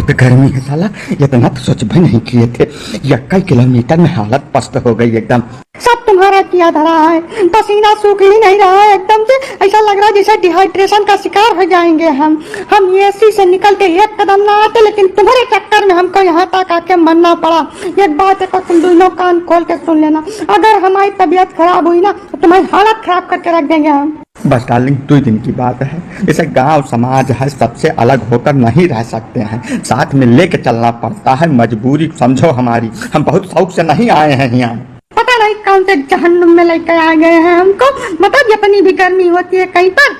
बहुत गर्मी है साला, इतना तो सोच भी नहीं किए थे। 21 किलोमीटर में हालत पस्त हो गई एकदम। सब तुम्हारा किया धरा है, पसीना सूख ही नहीं रहा है एकदम से। ऐसा लग रहा है जैसे डिहाइड्रेशन का शिकार हो जाएंगे हम एसी से निकल के एक कदम ना आते, लेकिन तुम्हारे चक्कर में हमको यहाँ तक आके मरना पड़ा। एक बात है तो तुम दोनों कान खोल के सुन लेना, अगर हमारी तबीयत खराब हुई ना तो तुम्हारी हालत खराब करके रख देंगे हम। बस डार्लिंग 2 दिन की बात है, जैसे गांव समाज है सबसे अलग होकर नहीं रह सकते हैं, साथ में लेके चलना पड़ता है, मजबूरी समझो हमारी। हम बहुत शौक से नहीं आए हैं यहाँ। पता नहीं कौन से जहन्नुम में लेकर आ गए हैं हमको, मतलब अपनी भी गर्मी होती है कहीं पर।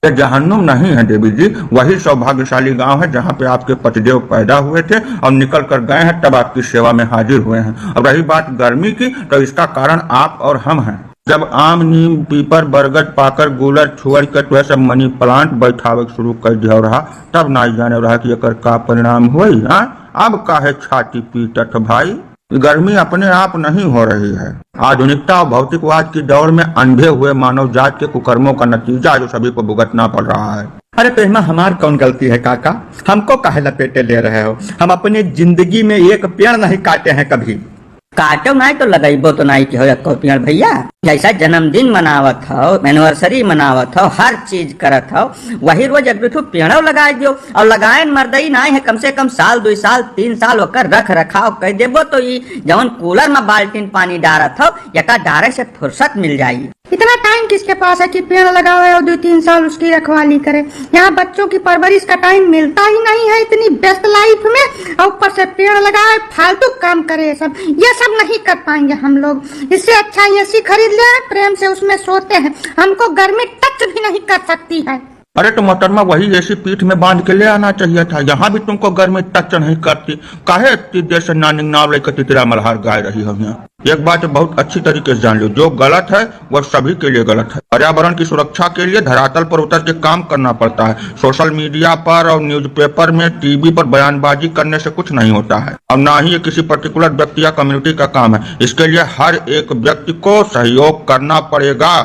ये जहन्नुम नहीं है देवी जी, वही सौभाग्यशाली गांव है जहां पे आपके पतिदेव पैदा हुए थे और निकल कर गए हैं, तब आपकी सेवा में हाजिर हुए हैं। अब रही बात गर्मी की, तो इसका कारण आप और हम हैं। जब आम, नीम, पीपर, बरगद, पाकर, गुलर, छुअर के तो सब मनी प्लांट बैठावे शुरू कर दिया रहा, तब ना जाने रहा कि एकर का परिणाम हुई। अब काहे छाती पीटत भाई, गर्मी अपने आप नहीं हो रही है, आधुनिकता और भौतिकवाद की दौड़ में अंधे हुए मानव जात के कुकर्मों का नतीजा जो सभी को भुगतना पड़ रहा है। अरे तो इसमें हमार कौन गलती है काका, हमको काहे लपेटे ले रहे हो? हम अपनी जिंदगी में एक पेड़ नहीं काटे हैं कभी। काटो नहीं तो लगाइबो तो नहीं कि हो पेड़ भैया। जैसा जन्मदिन मनावत हो, एनिवर्सरी मनावत हो, हर चीज करत हो, वही रोज एक दो पेड़ो लगा दियो। और लगाए मर्दई नहीं है, कम से कम साल 2 साल 3 साल होकर रख रखाव कर देबो तो ये जवन कूलर में बाल्टीन पानी डारत हो यका डारे से फुर्सत मिल जाये। इतना टाइम किसके पास है कि पेड़ लगावे और 2-3 साल उसकी रखवाली करे। यहाँ बच्चों की परवरिश का टाइम मिलता ही नहीं है इतनी व्यस्त लाइफ में, और ऊपर से पेड़ लगाए फालतू काम करे, ये सब नहीं कर पाएंगे हम लोग। इससे अच्छा एसी खरीद ले, प्रेम से उसमें सोते हैं, हमको गर्मी टच भी नहीं कर सकती है। अरे तो मोहतरमा वही ऐसी पीठ में बांध के ले आना चाहिए था, यहाँ भी तुमको गर्मी टच नहीं करती, काहे इतनी देर से नानिंग नाव लेकर तितरा मल्हार गाय रही हो। यहाँ एक बात बहुत अच्छी तरीके से जान लो, जो गलत है वह सभी के लिए गलत है। पर्यावरण की सुरक्षा के लिए धरातल पर उतर के काम करना पड़ता है। सोशल मीडिया पर और न्यूज़पेपर में, टीवी पर बयानबाजी करने से कुछ नहीं होता है, और न ही ये किसी पर्टिकुलर व्यक्ति या कम्युनिटी का काम है। इसके लिए हर एक व्यक्ति को सहयोग करना पड़ेगा।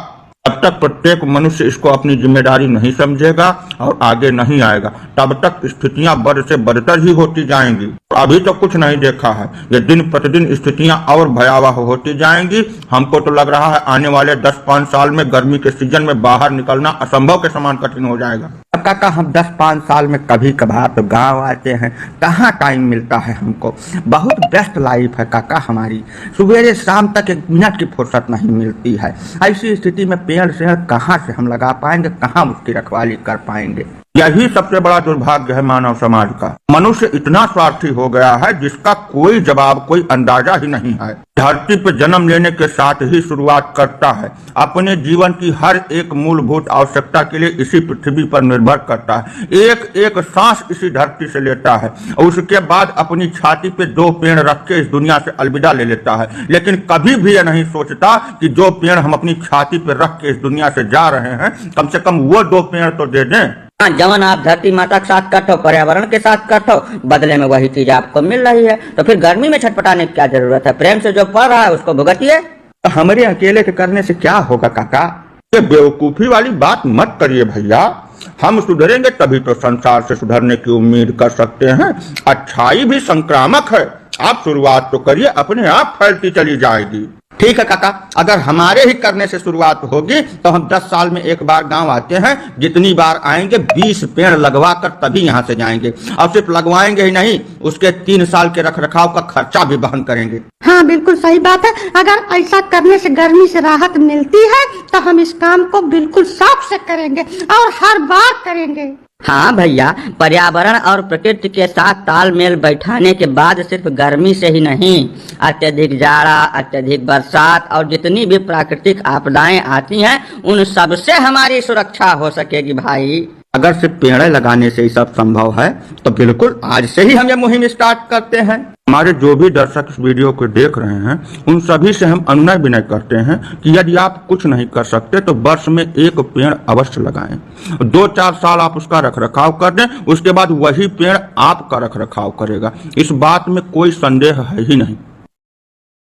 जब तक प्रत्येक मनुष्य इसको अपनी जिम्मेदारी नहीं समझेगा और आगे नहीं आएगा, तब तक स्थितियां बद से बदतर ही होती जाएंगी। अभी तो कुछ नहीं देखा है, ये दिन प्रतिदिन स्थितियां और भयावह होती जाएंगी। हमको तो लग रहा है आने वाले 10-5 साल में गर्मी के सीजन में बाहर निकलना असंभव के समान कठिन हो जाएगा। काका हम 10-5 साल में कभी कभार तो गांव आते हैं, कहाँ टाइम मिलता है हमको, बहुत व्यस्त लाइफ है काका हमारी, सुबह शाम तक 1 मिनट की फुर्सत नहीं मिलती है। ऐसी स्थिति में पेड़ से कहाँ से हम लगा पाएंगे, कहाँ उसकी रखवाली कर पाएंगे? यही सबसे बड़ा दुर्भाग्य है मानव समाज का। मनुष्य इतना स्वार्थी हो गया है जिसका कोई जवाब, कोई अंदाजा ही नहीं है। धरती पर जन्म लेने के साथ ही शुरुआत करता है, अपने जीवन की हर एक मूलभूत आवश्यकता के लिए इसी पृथ्वी पर निर्भर करता है, एक एक सांस इसी धरती से लेता है, और उसके बाद अपनी छाती पे 2 पेड़ रख के इस दुनिया से अलविदा ले लेता है। लेकिन कभी भी यह नहीं सोचता कि जो पेड़ हम अपनी छाती पे रख के इस दुनिया से जा रहे हैं, कम से कम वो 2 पेड़ तो दे दें। जवन आप धरती माता के साथ करते हो, पर्यावरण के साथ करते हो, बदले में वही चीज आपको मिल रही है, तो फिर गर्मी में छटपटाने की क्या जरूरत है? प्रेम से जो पड़ रहा है उसको भुगतिए। तो हमारे अकेले के करने से क्या होगा काका? ये बेवकूफी वाली बात मत करिए भैया, हम सुधरेंगे तभी तो संसार से सुधरने की उम्मीद कर सकते हैं। अच्छाई भी संक्रामक है, आप शुरुआत तो करिए, अपने आप फैलती चली जाएगी। ठीक है काका, अगर हमारे ही करने से शुरुआत होगी तो हम 10 साल में एक बार गांव आते हैं, जितनी बार आएंगे 20 पेड़ लगवा कर तभी यहाँ से जाएंगे, और सिर्फ लगवाएंगे ही नहीं, उसके 3 साल के रखरखाव का खर्चा भी वहन करेंगे। हाँ बिल्कुल सही बात है, अगर ऐसा करने से गर्मी से राहत मिलती है तो हम इस काम को बिल्कुल शौक से करेंगे और हर बार करेंगे। हाँ भैया, पर्यावरण और प्रकृति के साथ तालमेल बैठाने के बाद सिर्फ गर्मी से ही नहीं, अत्यधिक जाड़ा, अत्यधिक बरसात और जितनी भी प्राकृतिक आपदाएं आती हैं, उन सब से हमारी सुरक्षा हो सकेगी भाई। अगर सिर्फ पेड़ लगाने से ही सब संभव है तो बिल्कुल आज से ही हम ये मुहिम स्टार्ट करते हैं। हमारे जो भी दर्शक इस वीडियो को देख रहे हैं, उन सभी से हम अनुनय विनय करते हैं कि यदि आप कुछ नहीं कर सकते तो वर्ष में 1 पेड़ अवश्य लगाएं। 2-4 साल आप उसका रखरखाव कर दें, उसके बाद वही पेड़ आपका रखरखाव करेगा, इस बात में कोई संदेह है ही नहीं।